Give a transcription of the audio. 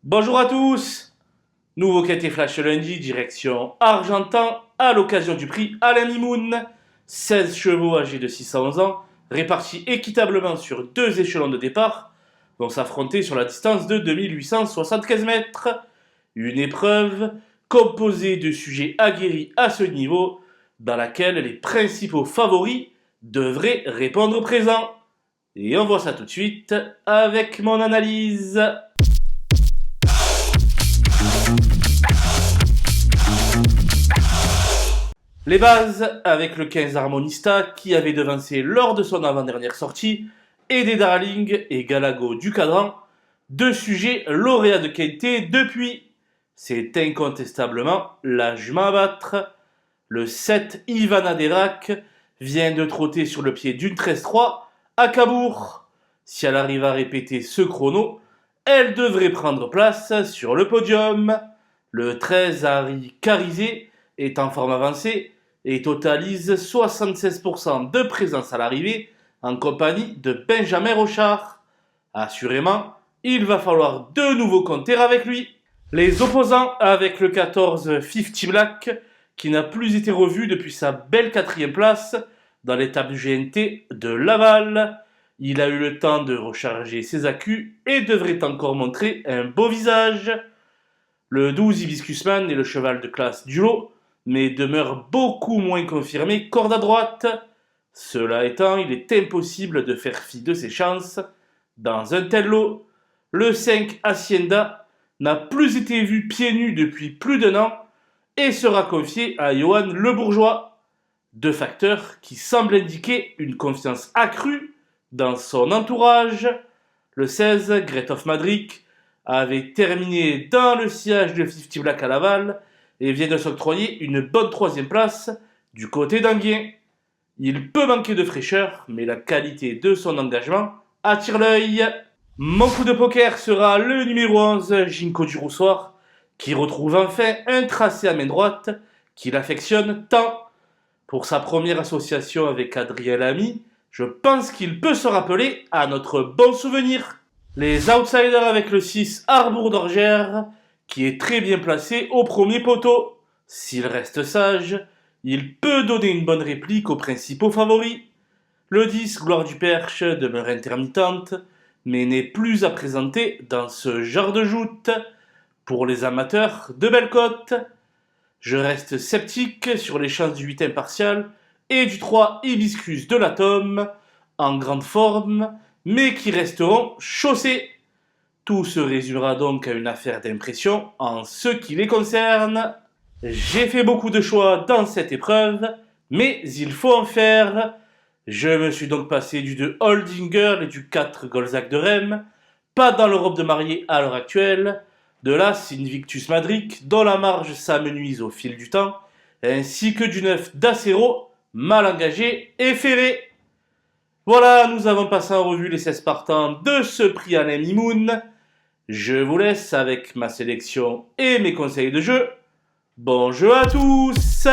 Bonjour à tous. Nouveau quintet flash lundi, direction Argentan, à l'occasion du prix Alain Mimoun. 16 chevaux âgés de 611 ans, répartis équitablement sur deux échelons de départ, vont s'affronter sur la distance de 2875 mètres. Une épreuve composée de sujets aguerris à ce niveau, dans laquelle les principaux favoris devraient répondre présent. Et on voit ça tout de suite avec mon analyse. Les bases avec le 15 Harmonista qui avait devancé lors de son avant-dernière sortie, Aidé Darling et Galago du cadran, deux sujets lauréats de quintet depuis. C'est incontestablement la jument à battre. Le 7 Ivana Derac vient de trotter sur le pied d'une 13-3 à Cabourg. Si elle arrive à répéter ce chrono, elle devrait prendre place sur le podium. Le 13 Harry Carizé est en forme avancée et totalise 76% de présence à l'arrivée en compagnie de Benjamin Rochard. Assurément, il va falloir de nouveau compter avec lui. Les opposants avec le 14 50 Black, qui n'a plus été revu depuis sa belle 4e place dans l'étape du GNT de Laval. Il a eu le temps de recharger ses accus et devrait encore montrer un beau visage. Le 12 Hibiscusman est le cheval de classe du lot, mais demeure beaucoup moins confirmé corde à droite. Cela étant, il est impossible de faire fi de ses chances. Dans un tel lot, le 5 Hacienda n'a plus été vu pieds nus depuis plus d'1 an et sera confié à Johan Le Bourgeois. Deux facteurs qui semblent indiquer une confiance accrue dans son entourage. Le 16 Great of Madrid avait terminé dans le sillage de 50 Black à Laval et vient de s'octroyer une bonne 3e place du côté d'Anguien. Il peut manquer de fraîcheur, mais la qualité de son engagement attire l'œil. Mon coup de poker sera le numéro 11, Ginkgo du Roussoir, qui retrouve enfin un tracé à main droite qu'il affectionne tant. Pour sa première association avec Adrien Lamy, je pense qu'il peut se rappeler à notre bon souvenir. Les outsiders avec le 6 Arbour d'Orgère, qui est très bien placé au premier poteau. S'il reste sage, il peut donner une bonne réplique aux principaux favoris. Le 10 Gloire du Perche demeure intermittente, mais n'est plus à présenter dans ce genre de joute. Pour les amateurs de belle cote, je reste sceptique sur les chances du 8 impartial et du 3 Hibiscus de l'Atome, en grande forme, mais qui resteront chaussés. Tout se résumera donc à une affaire d'impression en ce qui les concerne. J'ai fait beaucoup de choix dans cette épreuve, mais il faut en faire. Je me suis donc passé du 2 Holding Girl et du 4 Golzac de Rem, pas dans l'Europe de mariée à l'heure actuelle, de l'As Invictus Madrid, dont la marge s'amenuise au fil du temps, ainsi que du 9 d'Acero, mal engagé et ferré. Voilà, nous avons passé en revue les 16 partants de ce prix Alain Mimoun. Je vous laisse avec ma sélection et mes conseils de jeu. Bon jeu à tous!